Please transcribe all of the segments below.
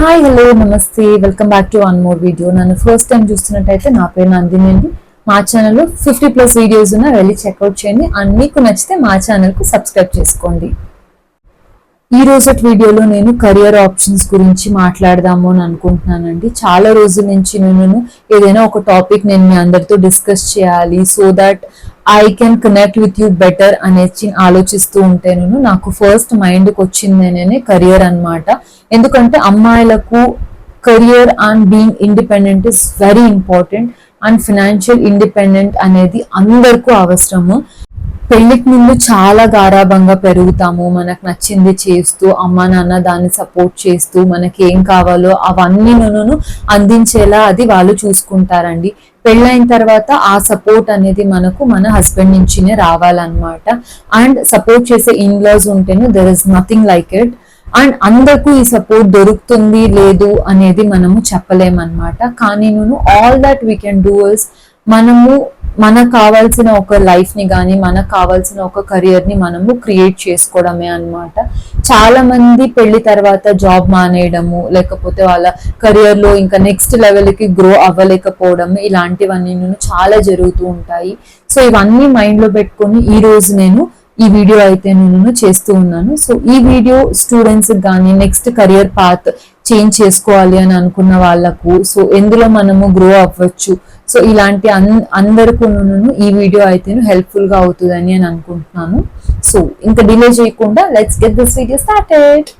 Hi hello నమస్తే welcome back to one more video. నన్ను first time చూస్తున్నట్టయితే నా పేరు నందిని అండి. మా ఛానల్లో 50+ వీడియోస్ ఉన్నా వెళ్ళి చెక్అవుట్ చేయండి అండ్ మీకు నచ్చితే మా ఛానల్కు సబ్స్క్రైబ్ చేసుకోండి. ఈ రోజు వీడియోలో నేను కెరియర్ ఆప్షన్స్ గురించి మాట్లాడదాము అని అనుకుంటున్నానండి. చాలా రోజుల నుంచి నేను ఏదైనా ఒక టాపిక్ నేను మీ అందరితో డిస్కస్ చేయాలి so that I can connect with you better అనేసి ఆలోచిస్తూ ఉంటే నాకు ఫస్ట్ మైండ్కి వచ్చింది కెరియర్ అన్నమాట. ఎందుకంటే అమ్మాయిలకు career and being independent is very important and financial independent అనేది అందరికీ అవసరము. పెళ్లికి ముందు చాలా గారాబంగా పెరుగుతాము, మనకు నచ్చింది చేస్తూ అమ్మ నాన్న దాన్ని సపోర్ట్ చేస్తూ మనకి ఏం కావాలో అవన్నీ అందించేలా అది వాళ్ళు చూసుకుంటారండి. పెళ్ళైన తర్వాత ఆ సపోర్ట్ అనేది మనకు మన హస్బెండ్ నుంచినే రావాలన్నమాట. అండ్ సపోర్ట్ చేసే ఇన్లాస్ ఉంటేనే there is nothing like it. And అందరికీ ఈ సపోర్ట్ దొరుకుతుంది లేదు అనేది మనము చెప్పలేమన్నమాట. కానీ all that we can do is మనకు కావాల్సిన ఒక లైఫ్ ని కానీ మనకు కావాల్సిన ఒక కెరియర్ ని మనము క్రియేట్ చేసుకోవడమే అన్నమాట. చాలా మంది పెళ్లి తర్వాత జాబ్ మానేయడము, లేకపోతే వాళ్ళ కెరియర్ లో ఇంకా నెక్స్ట్ లెవెల్ కి గ్రో అవ్వలేకపోవడం ఇలాంటివన్నీ చాలా జరుగుతూ ఉంటాయి. సో ఇవన్నీ మైండ్ లో పెట్టుకొని ఈ రోజు నేను ఈ వీడియో అయితే నేను చేస్తూ ఉన్నాను. సో ఈ వీడియో స్టూడెంట్స్ కానీ నెక్స్ట్ కెరియర్ పాత్ చేంజ్ చేసుకోవాలి అని అనుకున్న వాళ్ళకు, సో ఎందులో మనము గ్రో అవ్వచ్చు, సో ఇలాంటి అందరికీ ఈ వీడియో అయితే హెల్ప్ఫుల్ గా అవుతుందని నేను అనుకుంటున్నాను. సో ఇంకా డిలే చేయకుండా let's get this video started.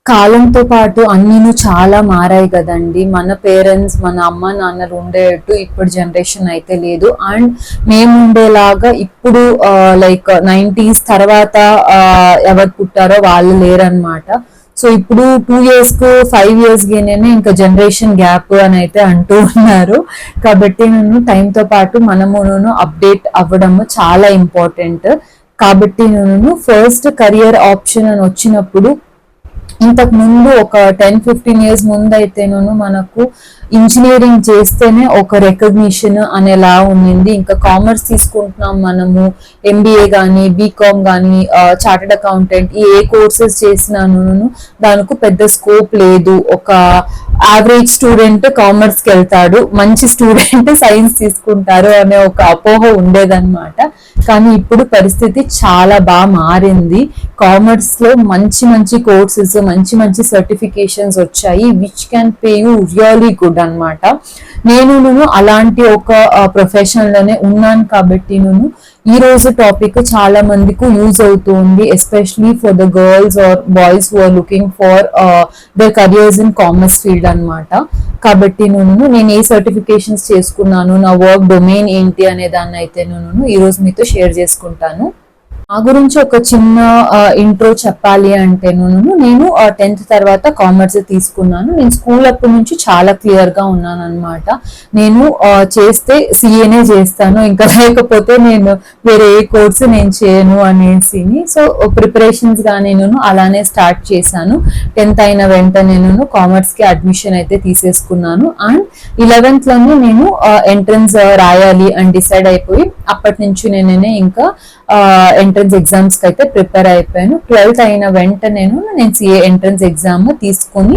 కాలంతో పాటు అన్నీ చాలా మారాయి కదండి. మన పేరెంట్స్ మన అమ్మ నాన్నలు ఉండేటట్టు ఇప్పుడు జనరేషన్ అయితే లేదు. అండ్ మేము ఉండేలాగా ఇప్పుడు లైక్ 90s తర్వాత ఎవరు పుట్టారో వాళ్ళు లేరనమాట. సో ఇప్పుడు 2 years కు 5 years ఇంకా జనరేషన్ గ్యాప్ అని అయితే అంటూ ఉన్నారు. కాబట్టి టైంతో పాటు మనము అప్డేట్ అవ్వడము చాలా ఇంపార్టెంట్. కాబట్టి ఫస్ట్ కెరియర్ ఆప్షన్ అని వచ్చినప్పుడు ఇంతకు ముందు ఒక 10-15 years ముందు అయితే మనకు ఇంజనీరింగ్ చేస్తేనే ఒక రికగ్నిషన్ అనేలా ఉండింది. ఇంకా కామర్స్ తీసుకుంటున్నాం మనము, MBA కానీ బీకామ్ కానీ చార్టెడ్ అకౌంటెంట్ ఏ కోర్సెస్ చేసినాను దానికి పెద్ద స్కోప్ లేదు. ఒక యావరేజ్ స్టూడెంట్ కామర్స్కి వెళ్తాడు, మంచి స్టూడెంట్ సైన్స్ తీసుకుంటారు అనే ఒక అపోహ ఉండేదన్నమాట. కానీ ఇప్పుడు పరిస్థితి చాలా బాగా మారింది. కామర్స్ లో మంచి మంచి కోర్సెస్, మంచి మంచి సర్టిఫికేషన్స్ వచ్చాయి which can pay you really good అన్నమాట. నేను అలాంటి ఒక ప్రొఫెషన్ లోనే ఉన్నాను కాబట్టి ఈ రోజు టాపిక్ చాలా మందికి యూజ్ అవుతుంది, especially for the girls or boys who are looking for their careers in commerce field అన్నమాట. కాబట్టి నేను ఏ సర్టిఫికేషన్స్ చేసుకున్నాను, నా వర్క్ డొమైన్ ఏంటి అనే దాన్ని అయితే ఈ రోజు మీతో షేర్ చేసుకుంటాను. నా గురించి ఒక చిన్న ఇంట్రో చెప్పాలి అంటే నేను 10th తర్వాత కామర్స్ తీసుకున్నాను. నేను స్కూల్ అప్పటి నుంచి చాలా క్లియర్ గా ఉన్నాను అనమాట. నేను చేస్తే సిఏనే చేస్తాను, ఇంకా లేకపోతే నేను వేరే ఏ కోర్సు నేను చేయను అనేసి. సో ప్రిపరేషన్స్ గా నేను అలానే స్టార్ట్ చేశాను. 10th అయిన వెంటనే నేను కామర్స్ కి అడ్మిషన్ అయితే తీసేసుకున్నాను. అండ్ 11th లోనే నేను ఎంట్రన్స్ రాయాలి అని డిసైడ్ అయిపోయి అప్పటి నుంచి నేనే ఇంకా ఎంట్రన్స్ ఎగ్జామ్స్ కి అయితే ప్రిపేర్ అయిపోయాను. 12th అయిన వెంటనే నేను సిఏ ఎంట్రన్స్ ఎగ్జామ్ తీసుకుని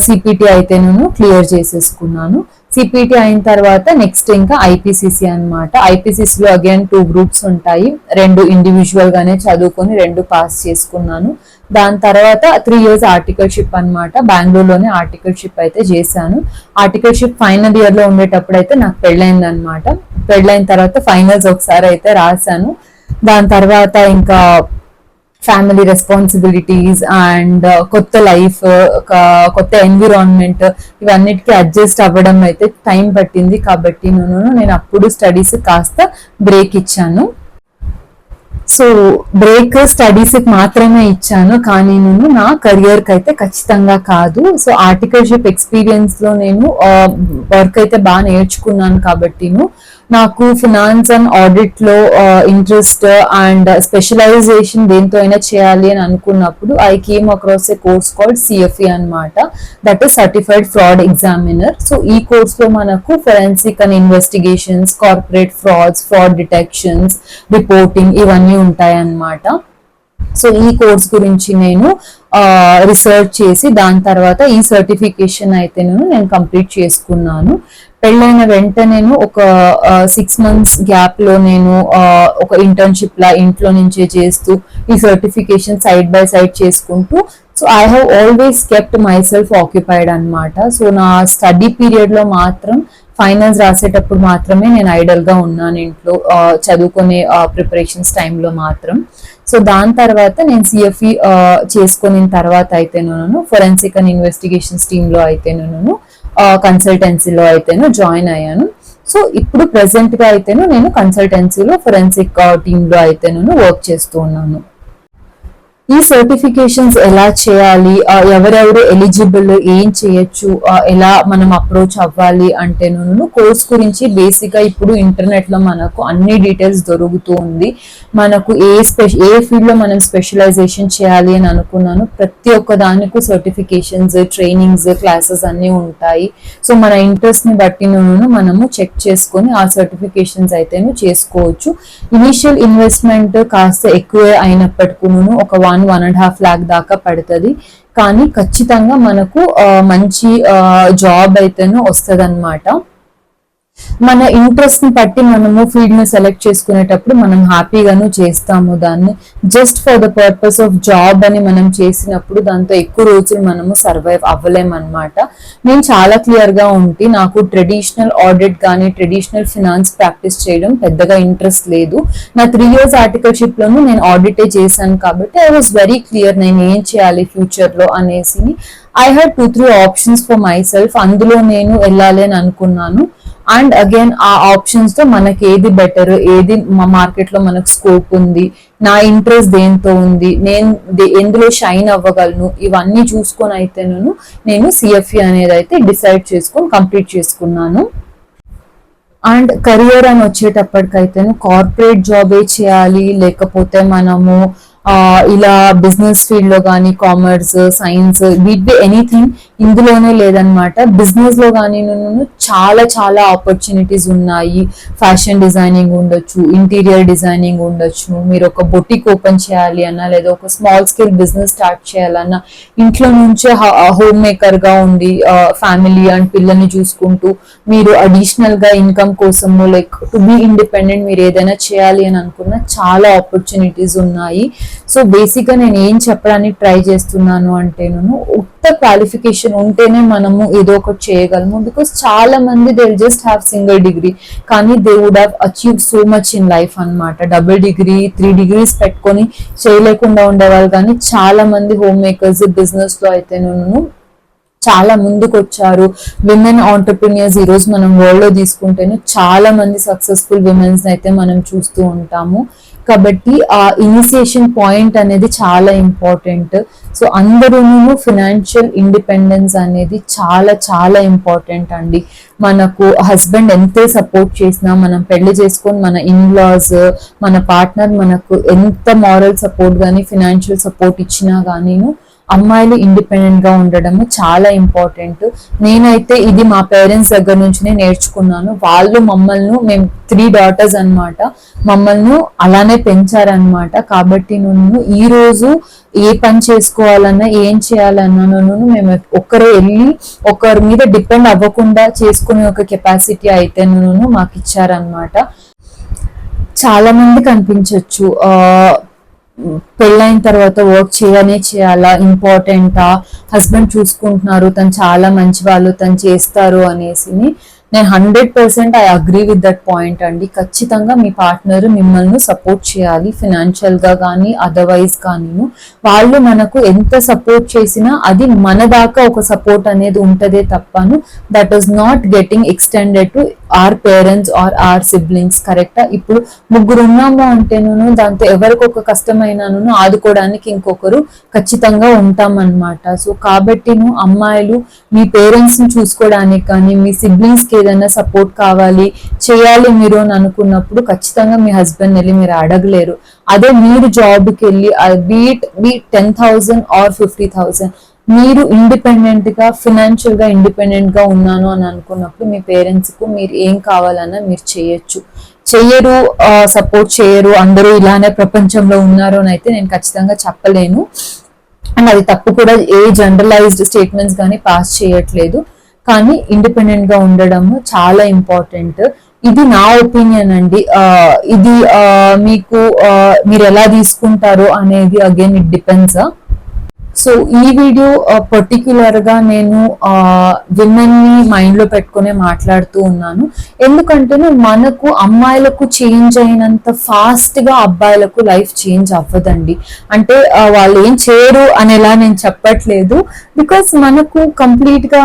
సిపిటి అయితే నేను క్లియర్ చేసేసుకున్నాను. సిపిటి అయిన తర్వాత నెక్స్ట్ ఇంకా ఐపీసీసీ అనమాట. ఐపీసీసీలో అగైన్ 2 groups ఉంటాయి, 2 ఇండివిజువల్ గానే చదువుకొని 2 పాస్ చేసుకున్నాను. దాని తర్వాత 3 years ఆర్టికల్షిప్ అనమాట. బెంగళూరులోనే ఆర్టికల్షిప్ అయితే చేశాను. ఆర్టికల్షిప్ ఫైనల్ ఇయర్ లో ఉండేటప్పుడు అయితే నాకు పెళ్ళైంది అనమాట. పెళ్ళైన తర్వాత ఫైనల్స్ ఒకసారి అయితే రాశాను. దాని తర్వాత ఇంకా ఫ్యామిలీ రెస్పాన్సిబిలిటీస్ అండ్ కొత్త లైఫ్, కొత్త ఎన్విరాన్మెంట్ ఇవన్నిటికీ అడ్జస్ట్ అవ్వడం అయితే టైం పట్టింది. కాబట్టి నేను అప్పుడు స్టడీస్ కాస్త బ్రేక్ ఇచ్చాను. సో బ్రేక్ స్టడీస్ కి మాత్రమే ఇచ్చాను, కానీ నా కెరియర్ కి అయితే ఖచ్చితంగా కాదు. సో ఆర్టికల్షిప్ ఎక్స్పీరియన్స్ లో నేను వర్క్ అయితే బాగా నేర్చుకున్నాను. కాబట్టి నాకు ఫినాన్స్ అండ్ ఆడిట్ లో ఇంట్రెస్ట్ అండ్ స్పెషలైజేషన్ దేంతో అయినా చేయాలి అని అనుకున్నప్పుడు I came across a course called CFE అనమాట. That is certified fraud examiner. So ఈ కోర్స్ లో మనకు forensic and investigations, corporate frauds, fraud detections, reporting ఇవన్నీ ఉంటాయి అన్నమాట. సో ఈ కోర్స్ గురించి నేను రీసెర్చ్ చేసి దాని తర్వాత ఈ సర్టిఫికేషన్ అయితే నేను కంప్లీట్ చేసుకున్నాను. పెళ్ళైన వెంటనే ఒక 6 months గ్యాప్ లో నేను ఒక ఇంటర్న్షిప్ లా ఇంట్లో నుంచే చేస్తూ ఈ సర్టిఫికేషన్ సైడ్ బై సైడ్ చేసుకుంటూ, so I have always kept my self occupied అనమాట. సో నా స్టడీ పీరియడ్ లో మాత్రం ఫైనల్స్ రాసేటప్పుడు మాత్రమే నేను ఐడల్ గా ఉన్నాను ఇంట్లో, చదువుకునే ప్రిపరేషన్స్ టైంలో మాత్రం. సో దాని తర్వాత నేను సిఎఫ్ఈ చేసుకున్న తర్వాత అయితేను ఫోరెన్సిక్ అండ్ ఇన్వెస్టిగేషన్స్ టీమ్ లో అయితేను కన్సల్టెన్సీలో అయితేను జాయిన్ అయ్యాను. సో ఇప్పుడు ప్రెసెంట్ గా అయితేను నేను కన్సల్టెన్సీలో ఫోరెన్సిక్ టీమ్ లో అయితేను వర్క్ చేస్తూ ఉన్నాను. ఈ సర్టిఫికేషన్స్ ఎలా చేయాలి, ఎవరెవరు ఎలిజిబుల్, ఏం చేయొచ్చు, ఎలా మనం అప్రోచ్ అవ్వాలి అంటేను కోర్స్ గురించి బేసిక్ గా ఇప్పుడు ఇంటర్నెట్ లో మనకు అన్ని డీటెయిల్స్ దొరుకుతూ ఉంది. మనకు ఏ ఫీల్డ్ లో మనం స్పెషలైజేషన్ చేయాలి అని అనుకున్నాను ప్రతి ఒక్క దానికి సర్టిఫికేషన్స్, ట్రైనింగ్స్, క్లాసెస్ అన్ని ఉంటాయి. సో మన ఇంట్రెస్ట్ ని బట్టి మనము చెక్ చేసుకొని ఆ సర్టిఫికేషన్స్ అయితేను చేసుకోవచ్చు. ఇనిషియల్ ఇన్వెస్ట్మెంట్ కాస్త ఎక్కువే అయినప్పటికీ ఒక 1.5 lakh దాకా పడుతుంది. కానీ ఖచ్చితంగా మనకు మంచి జాబ్ అయితేనే వస్తుంది అనమాట. మన ఇంట్రెస్ట్ ని బట్టి మనము ఫీల్డ్ ని సెలెక్ట్ చేసుకునేటప్పుడు మనం హ్యాపీగాను చేస్తాము. దాన్ని just for the purpose of job అని మనం చేసినప్పుడు దాంతో ఎక్కువ రోజులు మనము సర్వైవ్ అవ్వలేం అనమాట. నేను చాలా క్లియర్ గా ఉంటే నాకు ట్రెడిషనల్ ఆడిట్ కానీ ట్రెడిషనల్ ఫినాన్స్ ప్రాక్టీస్ చేయడం పెద్దగా ఇంట్రెస్ట్ లేదు. నా 3 years ఆర్టికల్షిప్ లోను నేను ఆడిటే చేశాను కాబట్టి ఐ వాజ్ వెరీ క్లియర్ నేను ఏం చేయాలి ఫ్యూచర్ లో అనేసి. I had 2-3 options for my self, అందులో నేను వెళ్ళాలి అని అనుకున్నాను. అండ్ అగైన్ ఆ ఆప్షన్స్ తో మనకి ఏది బెటర్, ఏది మార్కెట్ లో మనకు స్కోప్ ఉంది, నా ఇంట్రెస్ట్ దేంతో ఉంది, నేను ఎందులో షైన్ అవ్వగలను, ఇవన్నీ చూసుకొని అయితే నేను సిఎఫ్ఈ అనేది అయితే డిసైడ్ చేసుకొని కంప్లీట్ చేసుకున్నాను. అండ్ కెరియర్ అని వచ్చేటప్పటికైతే కార్పొరేట్ జాబే చేయాలి, లేకపోతే మనము ఇలా బిజినెస్ ఫీల్డ్ లో కానీ కామర్స్, సైన్స్, వీట్ ఎనీథింగ్ ఇందులోనే లేదనమాట. బిజినెస్ లో కానీ చాలా చాలా ఆపర్చునిటీస్ ఉన్నాయి. ఫ్యాషన్ డిజైనింగ్ ఉండొచ్చు, ఇంటీరియర్ డిజైనింగ్ ఉండొచ్చు, మీరు ఒక బొటిక్ ఓపెన్ చేయాలి అన్నా లేదా ఒక స్మాల్ స్కేల్ బిజినెస్ స్టార్ట్ చేయాలన్నా, ఇంట్లో నుంచే హోమ్ మేకర్ గా ఉండి ఫ్యామిలీ అండ్ పిల్లల్ని చూసుకుంటూ మీరు అడిషనల్ గా ఇన్కమ్ కోసము లైక్ టు బి ఇండిపెండెంట్ మీరు ఏదైనా చేయాలి అని అనుకున్న చాలా ఆపర్చునిటీస్ ఉన్నాయి. సో బేసిక్ గా నేను ఏం చెప్పడానికి ట్రై చేస్తున్నాను అంటే ఉత్త క్వాలిఫికేషన్ ఉంటేనే మనము ఏదో ఒకటి చేయగలము. బికాస్ చాలా మంది they just have single degree కానీ they would have achieve so much in life అనమాట. డబుల్ డిగ్రీ 3 degrees పెట్టుకొని చేయలేకుండా ఉండేవాళ్ళు కానీ చాలా మంది హోమ్ మేకర్స్ బిజినెస్ లో అయితే చాలా ముందుకు వచ్చారు. విమెన్ ఆంటర్ప్రినియర్స్ ఈ రోజు మనం వరల్డ్ లో తీసుకుంటేనే చాలా మంది సక్సెస్ఫుల్ విమెన్స్ అయితే మనం చూస్తూ ఉంటాము. కాబట్టి ఆ ఇనిషియేషన్ పాయింట్ అనేది చాలా ఇంపార్టెంట్. సో అందరూ ఫినాన్షియల్ ఇండిపెండెన్స్ అనేది చాలా చాలా ఇంపార్టెంట్ అండి. మనకు హస్బెండ్ ఎంతే సపోర్ట్ చేసినా, మనం పెళ్లి చేసుకొని మన ఇన్లాస్, మన పార్ట్నర్ మనకు ఎంత మారల్ సపోర్ట్ కానీ ఫినాన్షియల్ సపోర్ట్ ఇచ్చినా కానీ అమ్మాయిలు ఇండిపెండెంట్ గా ఉండడము చాలా ఇంపార్టెంట్. నేనైతే ఇది మా పేరెంట్స్ దగ్గర నుంచి నేర్చుకున్నాను. వాళ్ళు మమ్మల్ని, మేము 3 daughters అన్నమాట, మమ్మల్ని అలానే పెంచారనమాట. కాబట్టి నేను ఈ రోజు ఏ పని చేసుకోవాలన్నా ఏం చేయాలన్నా మేము ఒక్కరే వెళ్ళి ఒకరి మీద డిపెండ్ అవ్వకుండా చేసుకునే ఒక కెపాసిటీ అయితే మాకు ఇచ్చారనమాట. చాలా మందికి అనిపించవచ్చు పెళ్ళైన తర్వాత వర్క్ చేయాలా, ఇంపార్టెంటా, హస్బెండ్ చూసుకుంటున్నారు, తను చాలా మంచి వాళ్ళు, తను చేస్తారు అనేసి. నేను 100% I agree with that point అండి. ఖచ్చితంగా మీ పార్ట్నర్ మిమ్మల్ని సపోర్ట్ చేయాలి, ఫినాన్షియల్ గా కానీ అదర్వైజ్ కానీ. వాళ్ళు మనకు ఎంత సపోర్ట్ చేసినా అది మన దాకా ఒక సపోర్ట్ అనేది ఉంటదే తప్పను that is not getting extended to our parents our our siblings. కరెక్టా? ఇప్పుడు 3 ఉన్నాము అంటేను దాంతో ఎవరికి ఒక కష్టమైనాను ఆదుకోవడానికి ఇంకొకరు ఖచ్చితంగా ఉంటామన్నమాట. సో కాబట్టి అమ్మాయిలు మీ పేరెంట్స్ ని చూసుకోవడానికి కానీ మీ సిబ్లింగ్స్ కి ఏదైనా సపోర్ట్ కావాలి చేయాలి మీరు అని అనుకున్నప్పుడు ఖచ్చితంగా మీ హస్బెండ్ వెళ్ళి మీరు అడగలేరు. అదే మీరు జాబ్కి వెళ్ళి బీట్ 10,000 or 50,000 మీరు ఇండిపెండెంట్ గా ఫినాన్షియల్ గా ఇండిపెండెంట్ గా ఉన్నాను అని అనుకున్నప్పుడు మీ పేరెంట్స్ కు మీరు ఏం కావాలన్నా మీరు చెయ్యరు, సపోర్ట్ చేయరు, అందరూ ఇలానే ప్రపంచంలో ఉన్నారు అని అయితే నేను ఖచ్చితంగా చెప్పలేను. అండ్ అది తప్పు కూడా, ఏ జనరలైజ్డ్ స్టేట్మెంట్స్ కానీ పాస్ చేయట్లేదు. కానీ ఇండిపెండెంట్ గా ఉండడము చాలా ఇంపార్టెంట్. ఇది నా ఒపీనియన్ అండి. ఇది మీరు ఎలా తీసుకుంటారు అనేది అగైన్ ఇట్ డిపెండ్స్. సో ఈ వీడియో పర్టిక్యులర్ గా నేను విమెన్ ని మైండ్ లో పెట్టుకునే మాట్లాడుతూ ఉన్నాను. ఎందుకంటే మనకు అమ్మాయిలకు చేంజ్ అయినంత ఫాస్ట్ గా అబ్బాయిలకు లైఫ్ చేంజ్ అవ్వదండి. అంటే వాళ్ళు ఏం చేయరు అనేలా నేను చెప్పట్లేదు. బికాస్ మనకు కంప్లీట్ గా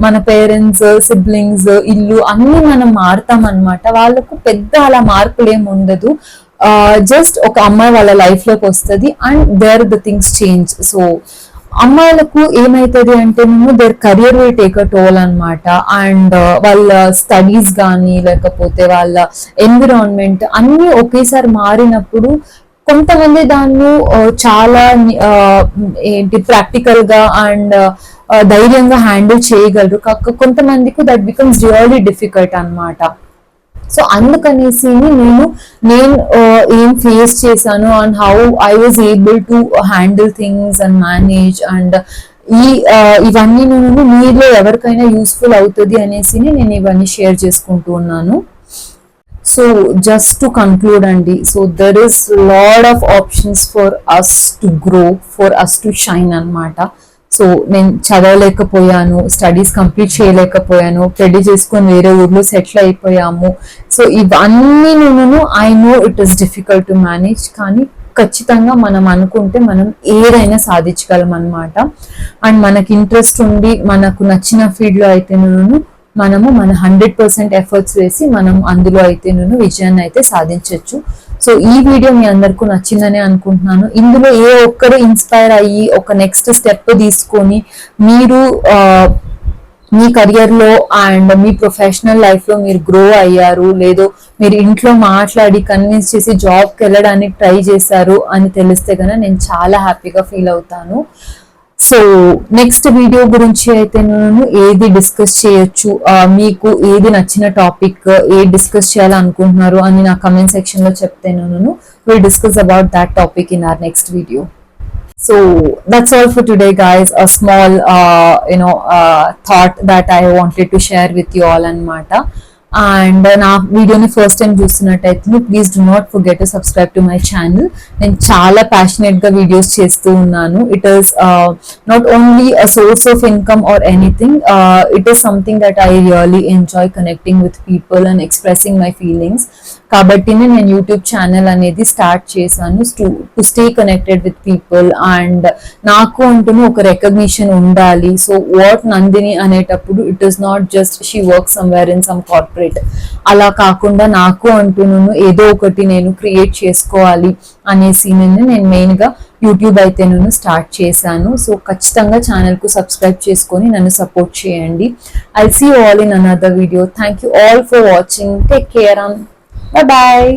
మన పేరెంట్స్, సిబ్లింగ్స్, ఇల్లు అన్ని మనం మారుతాం అనమాట. వాళ్ళకు పెద్ద అలా మార్పులు ఏమి ఉండదు. జస్ట్ ఒక అమ్మాయి వాళ్ళ లైఫ్ లోకి వస్తుంది and there the things change. So అమ్మాయిలకు ఏమైతుంది అంటే their career will take a toll అనమాట. అండ్ వాళ్ళ స్టడీస్ కానీ లేకపోతే వాళ్ళ ఎన్విరాన్మెంట్ అన్ని ఒకేసారి మారినప్పుడు కొంతమంది దాన్ని చాలా ప్రాక్టికల్ గా అండ్ ధైర్యంగా హ్యాండిల్ చేయగలరు. కొంతమందికి దట్ బికమ్స్ రియల్లీ డిఫికల్ట్ అనమాట. సో అందుకనేసి నేను ఏం ఫేస్ చేశాను and how I was able to handle things and manage and ఇవన్నీ మీలో ఎవరికైనా యూస్ఫుల్ అవుతుంది అనేసి నేను ఇవన్నీ షేర్ చేసుకుంటూ ఉన్నాను. సో జస్ట్ టు కన్క్లూడ్ అండి, so there is lot of options for us to grow, for us to shine అనమాట. సో నేను చదవలేకపోయాను, స్టడీస్ కంప్లీట్ చేయలేకపోయాను, పెళ్లి చేసుకొని వేరే ఊర్లో సెటిల్ అయిపోయాము. సో ఇవన్నీ I know it is difficult to manage. కానీ ఖచ్చితంగా మనం అనుకుంటే మనం ఏదైనా సాధించగలం అనమాట. అండ్ మనకి ఇంట్రెస్ట్ ఉండి మనకు నచ్చిన ఫీల్డ్ లో అయితే మనము మన 100% ఎఫర్ట్స్ వేసి మనం అందులో అయితే విజయాన్ని అయితే సాధించవచ్చు. సో ఈ వీడియో మీ అందరికీ నచ్చిందని అనుకుంటున్నాను. ఇందులో ఏ ఒక్కరు ఇన్స్పైర్ అయ్యి ఒక నెక్స్ట్ స్టెప్ తీసుకొని మీరు మీ కెరియర్ లో అండ్ మీ ప్రొఫెషనల్ లైఫ్ లో మీరు గ్రో అయ్యారు, లేదో మీరు ఇంట్లో మాట్లాడి కన్విన్స్ చేసి జాబ్కి వెళ్ళడానికి ట్రై చేశారు అని తెలిస్తే కనుక నేను చాలా హ్యాపీగా ఫీల్ అవుతాను. సో నెక్స్ట్ వీడియో గురించి అయితే నేను ఏది డిస్కస్ చేయొచ్చు, మీకు ఏది నచ్చిన టాపిక్ ఏది డిస్కస్ చేయాలనుకుంటున్నారు అని నా కమెంట్ సెక్షన్ లో చెప్తే నేను will discuss about that topic in our next video. So that's all for today, guys. A small thought that I wanted to share with you all anamata. And నా వీడియోని first time చూస్తున్నట్టయితే please do not forget to subscribe to my channel. నేను చాలా passionate గా videos చేస్తూ ఉన్నాను. It is not only a source of income or anything, it is something that I really enjoy connecting with people and expressing my feelings. కాబట్టి నేను YouTube channel అనేది start చేశాను to stay connected with people. And నాకు అంటూ ఒక recognition ఉండాలి. So what Nandini అనేటప్పుడు it is not just she work somewhere in some corporate, అలా కాకుండా నాకు అంటూను ఏదో ఒకటి నేను క్రియేట్ చేసుకోవాలి అనేసి నేను మెయిన్ గా యూట్యూబ్ అయితే నేను స్టార్ట్ చేశాను. సో ఖచ్చితంగా ఛానల్ కు సబ్స్క్రైబ్ చేసుకొని నన్ను సపోర్ట్ చేయండి. I see you all in another video. Thank you all for watching. Take care. Bye bye.